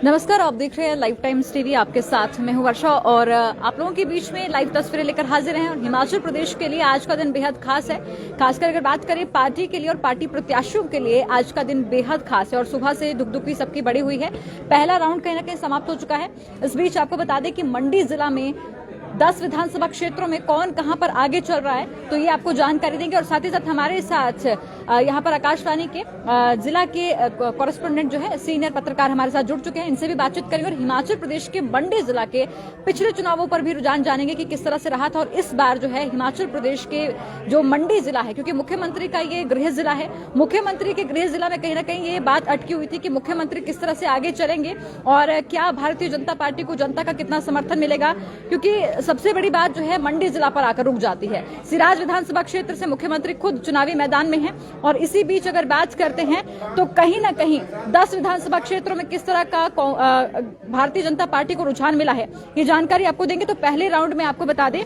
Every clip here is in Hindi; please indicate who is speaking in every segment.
Speaker 1: नमस्कार, आप देख रहे हैं लाइव टाइम्स टीवी। आपके साथ मैं हूं वर्षा और आप लोगों के बीच में लाइव तस्वीरें लेकर हाजिर हैं। और हिमाचल प्रदेश के लिए आज का दिन बेहद खास है। खासकर अगर बात करें पार्टी के लिए और पार्टी प्रत्याशियों के लिए आज का दिन बेहद खास है और सुबह से दुखदुखी सबकी बड़ी हुई है। पहला राउंड कहीं ना कहीं समाप्त हो चुका है। इस बीच आपको बता दें कि मंडी जिला में 10 विधानसभा क्षेत्रों में कौन कहां पर आगे चल रहा है, तो ये आपको जानकारी देंगे। और साथ ही साथ हमारे साथ यहां पर आकाशवाणी के जिला के कॉरेस्पोंडेंट जो है, सीनियर पत्रकार हमारे साथ जुड़ चुके हैं। इनसे भी बातचीत करेंगे और हिमाचल प्रदेश के मंडी जिला के पिछले चुनावों पर भी रुझान जानेंगे कि किस तरह से रहा था। और इस बार जो है हिमाचल प्रदेश के जो मंडी जिला है, क्योंकि मुख्यमंत्री का ये गृह जिला है, मुख्यमंत्री के गृह जिला में कहीं ना कहीं ये बात अटकी हुई थी कि मुख्यमंत्री किस तरह से आगे चलेंगे और क्या भारतीय जनता पार्टी को जनता का कितना समर्थन मिलेगा। क्योंकि सबसे बड़ी बात जो है मंडी जिला पर आकर रुक जाती है। सिराज विधानसभा क्षेत्र से मुख्यमंत्री खुद चुनावी मैदान में हैं। और इसी बीच अगर बात करते हैं तो कहीं ना कहीं 10 विधानसभा क्षेत्रों में किस तरह का भारतीय जनता पार्टी को रुझान मिला है, ये जानकारी आपको देंगे। तो पहले राउंड में आपको बता दें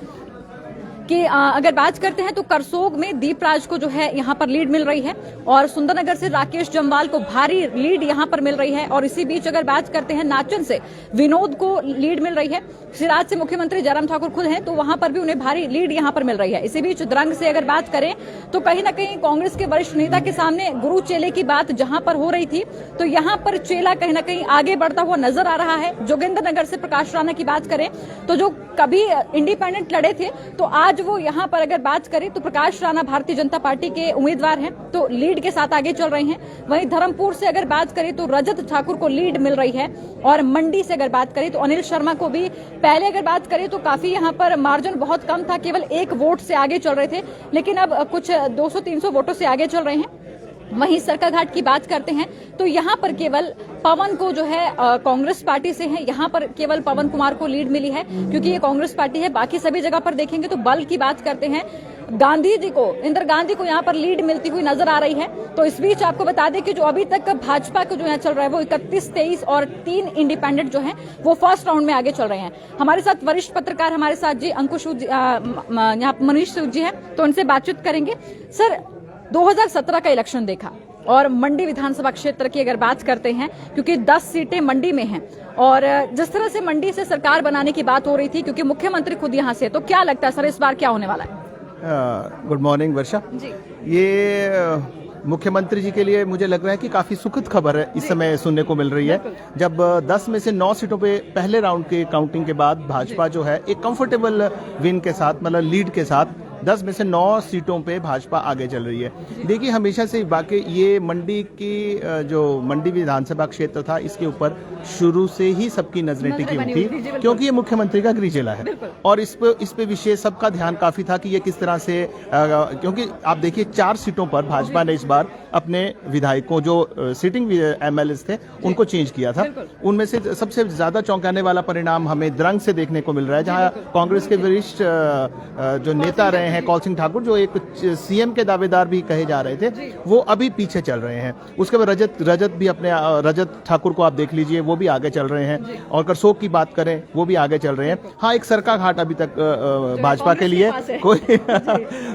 Speaker 1: कि अगर बात करते हैं तो करसोग में दीपराज को जो है यहां पर लीड मिल रही है और सुंदरनगर से राकेश जम्वाल को भारी लीड यहां पर मिल रही है। और इसी बीच अगर बात करते हैं नाचन से विनोद को लीड मिल रही है। सिराज से मुख्यमंत्री जयराम ठाकुर खुद हैं, तो वहां पर भी उन्हें भारी लीड यहां पर मिल रही है। इसी बीच द्रंग से अगर बात करें तो कहीं ना कहीं कांग्रेस के वरिष्ठ नेता के सामने गुरु चेले की बात जहां पर हो रही थी, तो यहां पर चेला कहीं ना कहीं आगे बढ़ता हुआ नजर आ रहा है। जोगिंद्रनगर से प्रकाश राणा की बात करें तो जो कभी इंडिपेंडेंट लड़े थे, तो आज वो यहां पर अगर बात करें तो प्रकाश राणा भारतीय जनता पार्टी के उम्मीदवार हैं, तो लीड के साथ आगे चल रहे हैं। वहीं धर्मपुर से अगर बात करें तो रजत ठाकुर को लीड मिल रही है। और मंडी से अगर बात करें तो अनिल शर्मा को भी, पहले अगर बात करें तो काफी यहां पर मार्जिन बहुत कम था, केवल 1 वोट से आगे चल रहे थे, लेकिन अब कुछ 200-300 वोटों से आगे चल रहे हैं। वहीं सरकाघाट की बात करते हैं तो यहां पर केवल पवन को जो है कांग्रेस पार्टी से है, यहां पर केवल पवन कुमार को लीड मिली है क्योंकि ये कांग्रेस पार्टी है। बाकी सभी जगह पर देखेंगे तो बल की बात करते हैं, गांधी जी को, इंदिरा गांधी को यहां पर लीड मिलती हुई नजर आ रही है। तो इस बीच आपको बता दें कि जो अभी तक भाजपा को जो है चल रहा है वो 31-23 और 3 इंडिपेंडेंट जो हैं वो फर्स्ट राउंड में आगे चल रहे हैं। हमारे साथ वरिष्ठ पत्रकार हमारे साथ जी अंकुश यहाँ मनीष सूद जी हैं, तो उनसे बातचीत करेंगे। सर, 2017 का इलेक्शन देखा और मंडी विधानसभा क्षेत्र की अगर बात करते हैं, क्योंकि 10 सीटें मंडी में हैं और जिस तरह से मंडी से सरकार बनाने की बात हो रही थी, क्योंकि मुख्यमंत्री खुद यहां से, तो क्या लगता है सर इस बार क्या होने वाला है?
Speaker 2: गुड मॉर्निंग वर्षा जी। ये मुख्यमंत्री जी के लिए मुझे लग रहा है कि काफी सुखद खबर है इस समय सुनने को मिल रही है, जब 10 में से 9 सीटों पे पहले राउंड के काउंटिंग के बाद भाजपा जो है एक कंफर्टेबल विन के साथ, मतलब लीड के साथ 10 में से 9 सीटों पे भाजपा आगे चल रही है। देखिए, हमेशा से बाकी ये मंडी की जो मंडी विधानसभा क्षेत्र था, इसके ऊपर शुरू से ही सबकी नजरें टिकी हुई थी, क्योंकि ये मुख्यमंत्री का गृह जिला है और इस पे विशेष सबका ध्यान काफी था कि ये किस तरह से, क्योंकि आप देखिए 4 सीटों पर भाजपा ने इस बार अपने विधायकों, जो सिटिंग एमएलए थे, उनको चेंज किया था। उनमें से सबसे ज्यादा चौंकाने वाला परिणाम हमें द्रंग से देखने को मिल रहा है, जहां कांग्रेस के वरिष्ठ जो नेता रहे हैं कौल सिंह ठाकुर, जो एक सीएम के दावेदार भी कहे जा रहे थे, वो अभी पीछे चल रहे हैं। उसके बाद रजत भी अपने रजत ठाकुर को आप देख लीजिए, वो भी आगे चल रहे हैं। और करसोग की बात करें, वो भी आगे चल रहे हैं। हाँ, एक सरकाघाट अभी तक भाजपा के लिए कोई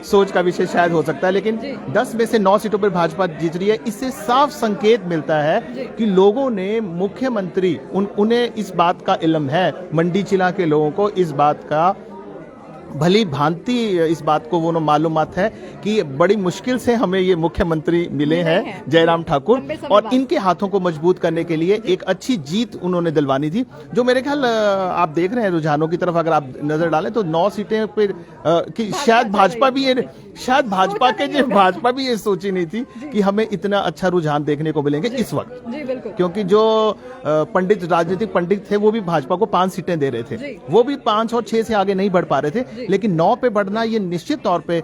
Speaker 2: सोच का विषय शायद हो सकता है, लेकिन 10 में से 9 सीटों पर भाजपा जीत रही है। इससे साफ संकेत मिलता है कि लोगों ने मुख्यमंत्री, उन्हें इस बात का इल्म है, मंडी जिला के लोगों को इस बात का भली भांति इस बात को वो मालूमात है कि बड़ी मुश्किल से हमें ये मुख्यमंत्री मिले हैं जयराम ठाकुर, और इनके हाथों को मजबूत करने के लिए एक अच्छी जीत उन्होंने दिलवानी थी। जो मेरे ख्याल आप देख रहे हैं रुझानों की तरफ अगर आप नजर डालें तो 9 सीटें पर कि शायद भाजपा भी ये सोची नहीं थी कि हमें इतना अच्छा रुझान देखने को मिलेंगे इस वक्त, क्योंकि जो राजनीतिक पंडित थे वो भी भाजपा को 5 सीटें दे रहे थे, वो भी 5 और 6 से आगे नहीं बढ़ पा रहे थे, लेकिन 9 पे बढ़ना ये निश्चित तौर पे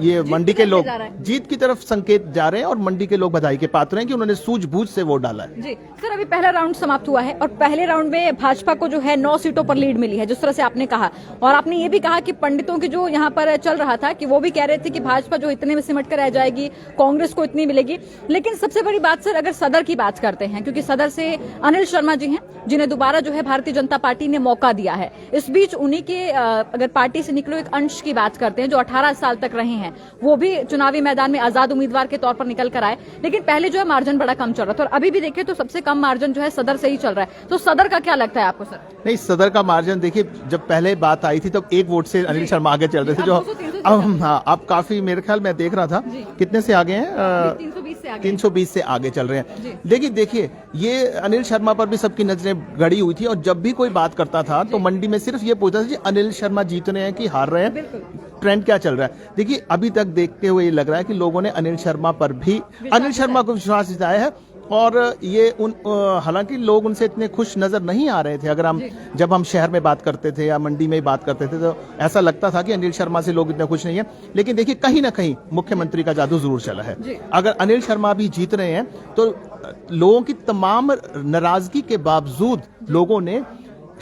Speaker 2: ये मंडी के लोग जीत की तरफ संकेत जा रहे हैं और मंडी के लोग बधाई के पात्र हैं कि उन्होंने सूझबूझ से वोट डाला है।
Speaker 1: जी सर, अभी पहला राउंड समाप्त हुआ है और पहले राउंड में भाजपा को जो है 9 सीटों पर लीड मिली है, जिस तरह से आपने कहा। और आपने ये भी कहा कि पंडितों की जो यहाँ पर चल रहा था कि वो भी कह रहे थे कि भाजपा जो इतने में सिमट कर रह जाएगी, कांग्रेस को इतनी मिलेगी। लेकिन सबसे बड़ी बात सर, अगर सदर की बात करते हैं, क्योंकि सदर से अनिल शर्मा जी हैं जिन्हें दोबारा जो है भारतीय जनता पार्टी ने मौका दिया है। इस बीच उन्हीं के अगर पार्टी से निकलो एक अंश की बात करते हैं जो 18 साल तक रहे हैं, वो भी चुनावी मैदान में आजाद उम्मीदवार के तौर पर निकल कर आए, लेकिन पहले जो है मार्जिन बड़ा कम चल रहा था और अभी भी देखिए तो सबसे कम मार्जिन जो है सदर से ही चल रहा है। तो सदर का क्या लगता है आपको सर?
Speaker 2: नहीं, सदर का मार्जिन देखिए, जब पहले बात आई थी तब 1 वोट से अनिल शर्मा आगे चल रहे थे, जो अब काफी, मेरे ख्याल मैं देख रहा था कितने से आगे हैं, 320 से आगे चल रहे हैं। देखिए ये अनिल शर्मा पर भी सबकी नजरें गड़ी हुई थी और जब भी कोई बात करता था तो मंडी में सिर्फ ये पूछता था कि अनिल शर्मा जीत रहे हैं कि हार रहे हैं, ट्रेंड क्या चल रहा है। देखिए अभी तक देखते हुए ये लग रहा है कि लोगों ने अनिल शर्मा को विश्वास जताया है और ये हालांकि लोग उनसे इतने खुश नजर नहीं आ रहे थे। जब हम शहर में बात करते थे या मंडी में बात करते थे तो ऐसा लगता था कि अनिल शर्मा से लोग इतने खुश नहीं है, लेकिन देखिए कहीं ना कहीं मुख्यमंत्री का जादू जरूर चला है। अगर अनिल शर्मा भी जीत रहे हैं तो लोगों की तमाम नाराजगी के बावजूद लोगों ने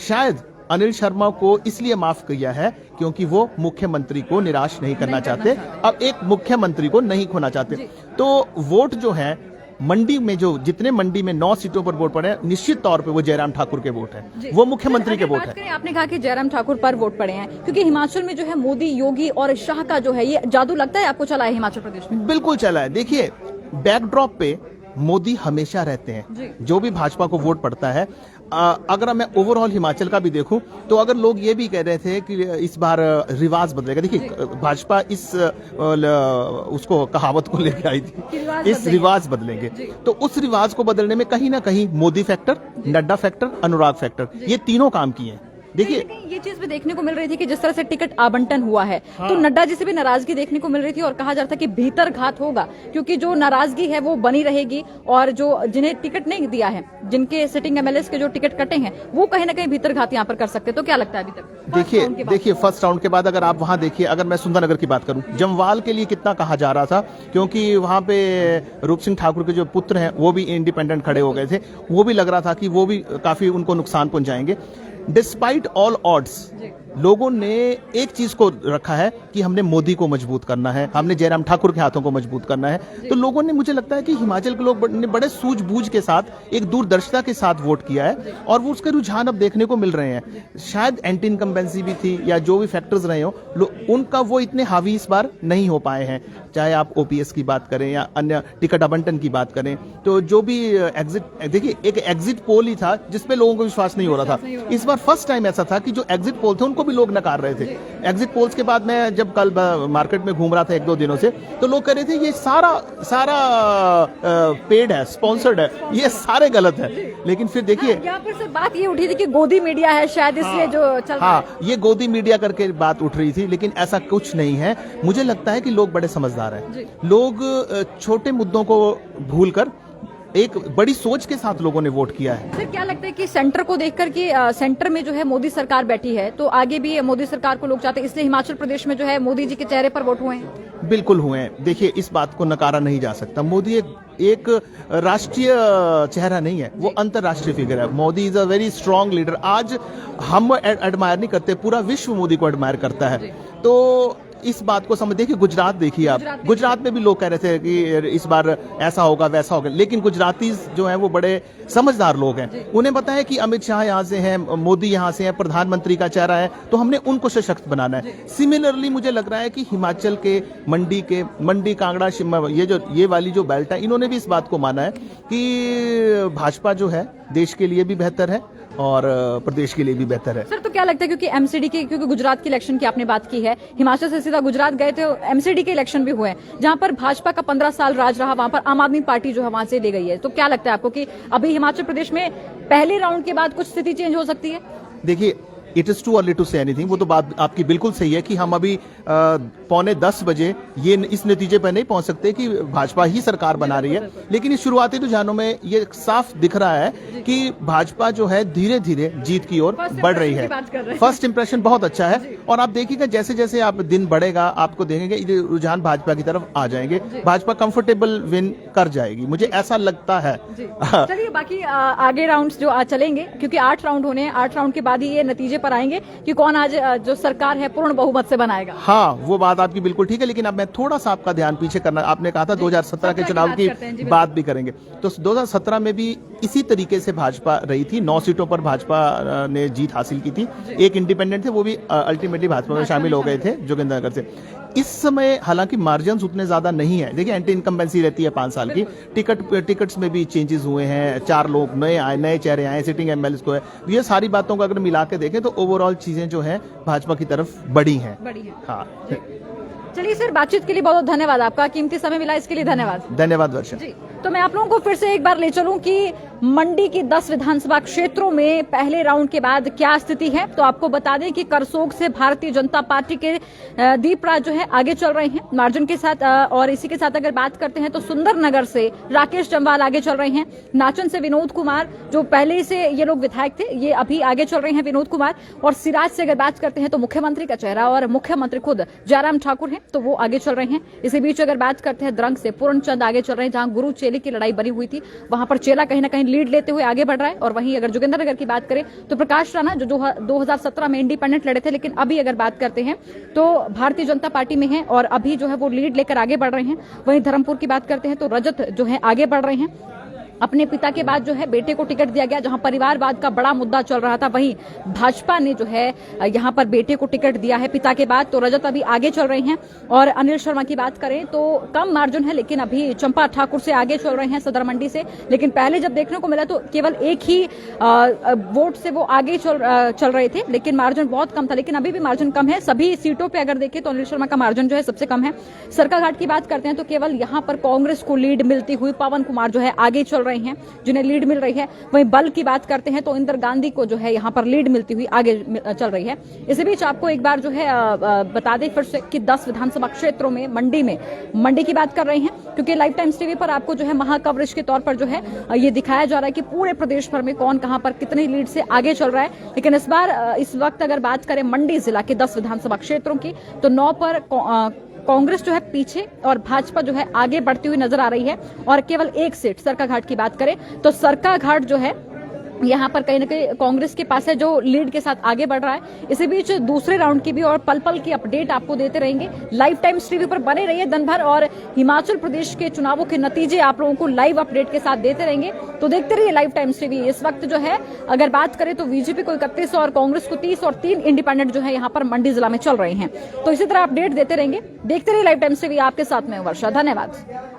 Speaker 2: शायद अनिल शर्मा को इसलिए माफ किया है क्योंकि वो मुख्यमंत्री को निराश नहीं करना चाहते, अब एक मुख्यमंत्री को नहीं खोना चाहते। तो वोट जो है मंडी में, जो जितने मंडी में 9 सीटों पर वोट पड़े हैं, निश्चित तौर पे वो जयराम ठाकुर के वोट है, वो मुख्यमंत्री के वोट है।
Speaker 1: आपने कहा कि जयराम ठाकुर पर वोट पड़े हैं क्योंकि हिमाचल में जो है मोदी, योगी और शाह का जो है ये जादू लगता है आपको चला है हिमाचल प्रदेश में?
Speaker 2: बिल्कुल चला है। देखिए बैकड्रॉप पे मोदी हमेशा रहते हैं, जो भी भाजपा को वोट पड़ता है। अगर मैं ओवरऑल हिमाचल का भी देखूं तो अगर लोग ये भी कह रहे थे कि इस बार रिवाज बदलेगा, देखिए भाजपा उसको कहावत को लेकर आई थी, इस रिवाज बदलेंगे, तो उस रिवाज को बदलने में कहीं ना कहीं मोदी फैक्टर, नड्डा फैक्टर, अनुराग फैक्टर, ये तीनों काम किए हैं। देखिए
Speaker 1: ये चीज भी देखने को मिल रही थी कि जिस तरह से टिकट आवंटन हुआ है तो नड्डा जी से भी नाराजगी देखने को मिल रही थी और कहा जा रहा था कि भीतर घात होगा क्योंकि जो नाराजगी है वो बनी रहेगी और जो जिन्हें टिकट नहीं दिया है, जिनके सिटिंग एमएलएस के जो टिकट कटे हैं, वो कहीं ना कहीं भीतर घात यहाँ पर कर सकते। तो क्या लगता है अभी तक?
Speaker 2: देखिए फर्स्ट राउंड के बाद अगर आप वहां देखिए, अगर मैं सुंदरनगर की बात करूं, जमवाल के लिए कितना कहा जा रहा था क्योंकि वहां पे रूप सिंह ठाकुर के जो पुत्र हैं वो भी इंडिपेंडेंट खड़े हो गए थे, वो भी लग रहा था कि वो भी काफी उनको नुकसान पहुंचाएंगे। डिस्पाइट ऑल ऑड्स लोगों ने एक चीज को रखा है कि हमने मोदी को मजबूत करना है, हमने जयराम ठाकुर के हाथों को मजबूत करना है। तो लोगों ने, मुझे लगता है कि हिमाचल के लोग ने बड़े सूझबूझ के साथ, एक दूरदर्शिता के साथ वोट किया है और वो उसके रुझान अब देखने को मिल रहे हैं। शायद एंटी इनकम्बेंसी भी थी या जो भी फैक्टर्स रहे हो, उनका वो इतने हावी इस बार नहीं हो पाए हैं। चाहे आप ओपीएस की बात करें या अन्य टिकट आवंटन की बात करें, तो जो भी देखिए एक एग्जिट पोल ही था जिसपे लोगों को विश्वास नहीं हो रहा था। इस बार फर्स्ट टाइम ऐसा था कि जो एग्जिट पोल थे उनको भी लोग नकार रहे थे। एग्जिट पोल्स के बाद मैं जब कल मार्केट में घूम रहा था 1-2 दिनों से, तो लोग कह रहे थे ये सारा पेड है, स्पॉन्सर्ड है, ये सारे गलत है। लेकिन फिर देखिए
Speaker 1: यहाँ पर सर बात ये उठी थी कि गोदी मीडिया है शायद, इसलिए जो चल रहा है।
Speaker 2: ये गोदी मीडिया करके बात उठ रही थी, लेकिन ऐसा कुछ नहीं है। मुझे लगता है कि लोग बड़े समझदार हैं, लोग छोटे मुद्दों को भूलकर एक बड़ी सोच के साथ लोगों ने वोट किया है।
Speaker 1: सर क्या लगता है कि सेंटर को देखकर कि सेंटर में जो है मोदी सरकार बैठी है, तो आगे भी मोदी सरकार को लोग चाहते हैं, इसलिए हिमाचल प्रदेश में जो है मोदी जी के चेहरे पर वोट हुए हैं?
Speaker 2: बिल्कुल हुए हैं। देखिए इस बात को नकारा नहीं जा सकता। मोदी एक राष्ट्रीय चेहरा नहीं है, वो अंतरराष्ट्रीय फिगर है। Modi is a very strong leader. आज हम एडमायर नहीं करते, पूरा विश्व मोदी को एडमायर करता है। तो इस बात को समझ, देखिए गुजरात देखिए आप, गुजरात में भी लोग कह रहे थे कि इस बार ऐसा होगा वैसा होगा, लेकिन गुजराती जो हैं वो बड़े समझदार लोग हैं। उन्हें पता है कि अमित शाह यहाँ से हैं, मोदी यहाँ से हैं, प्रधानमंत्री का चेहरा है, तो हमने उनको सशक्त बनाना है। सिमिलरली मुझे लग रहा है कि हिमाचल के मंडी कांगड़ा ये वाली जो बेल्ट है, इन्होंने भी इस बात को माना है कि भाजपा जो है देश के लिए भी बेहतर है और प्रदेश के लिए भी बेहतर है।
Speaker 1: सर तो क्या लगता है, क्योंकि एमसीडी के, क्योंकि गुजरात के इलेक्शन की आपने बात की है, हिमाचल से सीधा गुजरात गए थे, एमसीडी के इलेक्शन भी हुए हैं जहां पर भाजपा का 15 साल राज रहा, वहां पर आम आदमी पार्टी जो है वहां से ले गई है। तो क्या लगता है आपको कि अभी हिमाचल प्रदेश में पहले राउंड के बाद कुछ स्थिति चेंज हो सकती है?
Speaker 2: देखिए it is too early to say anything. वो तो बात आपकी बिल्कुल सही है कि हम अभी 9:45 बजे इस नतीजे पर नहीं पहुंच सकते कि भाजपा ही सरकार बना रही है, लेकिन इस शुरुआती रुझानों में ये साफ दिख रहा है कि भाजपा जो है धीरे धीरे जीत की ओर बढ़ रही है। फर्स्ट इंप्रेशन बहुत अच्छा है और आप देखिएगा जैसे जैसे आप दिन बढ़ेगा आपको देखेंगे रुझान भाजपा की तरफ आ जाएंगे, भाजपा कंफर्टेबल विन कर जाएगी, मुझे ऐसा लगता है।
Speaker 1: चलिए बाकी आगे राउंड्स जो चलेंगे, क्योंकि 8 राउंड होने हैं, 8 राउंड के बाद ही ये नतीजे पर आएंगे कि कौन आज जो सरकार है पूर्ण बहुमत से बनाएगा।
Speaker 2: हाँ, वो बात आपकी बिल्कुल ठीक है, लेकिन अब मैं थोड़ा सा आपका ध्यान पीछे करना, आपने कहा था 2017 के चुनाव की बात भी करेंगे, तो 2017 में भी इसी तरीके से भाजपा रही थी, 9 सीटों पर भाजपा ने जीत हासिल की थी, एक इंडिपेंडेंट थे, वो भी अल्टीमेटली भाजपा में शामिल हो गए थे जोगिंदरनगर से। इस समय हालांकि मार्जिन उतने ज्यादा नहीं है, देखिए एंटी इनकम्बेंसी रहती है 5 साल की, टिकट्स में भी चेंजेस हुए हैं, 4 लोग नए आए, नए चेहरे आए, सिटिंग एमएलए को है, ये सारी बातों को अगर मिला के देखें तो ओवरऑल चीजें जो है भाजपा की तरफ बढ़ी हैं। हाँ,
Speaker 1: चलिए सर, बातचीत के लिए बहुत बहुत धन्यवाद, आपका कीमती समय मिला इसके लिए धन्यवाद।
Speaker 2: धन्यवाद वर्षा
Speaker 1: जी, तो मैं आप लोगों को फिर से एक बार ले चलूं कि मंडी की 10 विधानसभा क्षेत्रों में पहले राउंड के बाद क्या स्थिति है। तो आपको बता दें कि करसोग से भारतीय जनता पार्टी के दीपराज जो है आगे चल रहे हैं मार्जिन के साथ, और इसी के साथ अगर बात करते हैं तो सुंदरनगर से राकेश जम्वाल आगे चल रहे हैं, नाचन से विनोद कुमार, जो पहले से ये लोग विधायक थे, ये अभी आगे चल रहे हैं विनोद कुमार, और सिराज से अगर बात करते हैं तो मुख्यमंत्री का चेहरा और मुख्यमंत्री खुद जयराम ठाकुर हैं, तो वो आगे चल रहे हैं। इसी बीच अगर बात करते हैं द्रंग से पूर्णचंद आगे चल रहे हैं, जहां गुरु चेले की लड़ाई बनी हुई थी, वहां पर चेला कहीं ना कहीं लीड लेते हुए आगे बढ़ रहा है। और वहीं अगर जोगिंदरनगर की बात करें तो प्रकाश राणा जो 2017 में इंडिपेंडेंट लड़े थे, लेकिन अभी अगर बात करते हैं तो भारतीय जनता पार्टी में है और अभी जो है वो लीड लेकर आगे बढ़ रहे हैं। वहीं धर्मपुर की बात करते हैं तो रजत जो है आगे बढ़ रहे हैं, अपने पिता के बाद जो है बेटे को टिकट दिया गया, जहां परिवारवाद का बड़ा मुद्दा चल रहा था, वहीं भाजपा ने जो है यहां पर बेटे को टिकट दिया है पिता के बाद, तो रजत अभी आगे चल रहे हैं। और अनिल शर्मा की बात करें तो कम मार्जिन है, लेकिन अभी चंपा ठाकुर से आगे चल रहे हैं सदर मंडी से, लेकिन पहले जब देखने को मिला तो केवल एक ही वोट से वो आगे चल रहे थे, लेकिन मार्जिन बहुत कम था, लेकिन अभी भी मार्जिन कम है। सभी सीटों पर अगर देखें तो अनिल शर्मा का मार्जिन जो है सबसे कम है। सरकाघाट की बात करते हैं तो केवल यहां पर कांग्रेस को लीड मिलती हुई पवन कुमार जो है आगे चल रहे हैं, जिन्हें लीड मिल रही है। वहीं बल की बात करते हैं तो इंदिरा गांधी को जो है यहां पर लीड मिलती हुई आगे चल रही है। इसी बीच आपको एक बार जो है बता दें फिर से कि 10 विधानसभा क्षेत्रों में मंडी की बात कर रहे हैं, क्योंकि लाइव टाइम्स टीवी पर आपको जो है महा कवरेज के तौर पर जो है ये दिखाया जा रहा है कि पूरे प्रदेश भर में कौन कहां पर कितनी लीड से आगे चल रहा है। लेकिन इस वक्त अगर बात करें मंडी जिला के 10 विधानसभा क्षेत्रों की तो 9 पर कांग्रेस जो है पीछे और भाजपा जो है आगे बढ़ती हुई नजर आ रही है। और केवल एक सीट सरकाघाट की बात करें तो सरकाघाट जो है यहाँ पर कहीं ना कहीं कांग्रेस के पास है, जो लीड के साथ आगे बढ़ रहा है। इसी बीच दूसरे राउंड की भी और पल पल की अपडेट आपको देते रहेंगे। लाइव टाइम्स टीवी पर बने रहिए दिन भर, और हिमाचल प्रदेश के चुनावों के नतीजे आप लोगों को लाइव अपडेट के साथ देते रहेंगे, तो देखते रहिए लाइव टाइम्स टीवी। इस वक्त जो है अगर बात करें तो बीजेपी को 31 और कांग्रेस को 30 और 3 इंडिपेंडेंट जो है यहाँ पर मंडी जिला में चल रहे हैं। तो इसी तरह अपडेट देते रहेंगे, देखते रहिए लाइव टाइम्स टीवी। आपके साथ में वर्षा, धन्यवाद।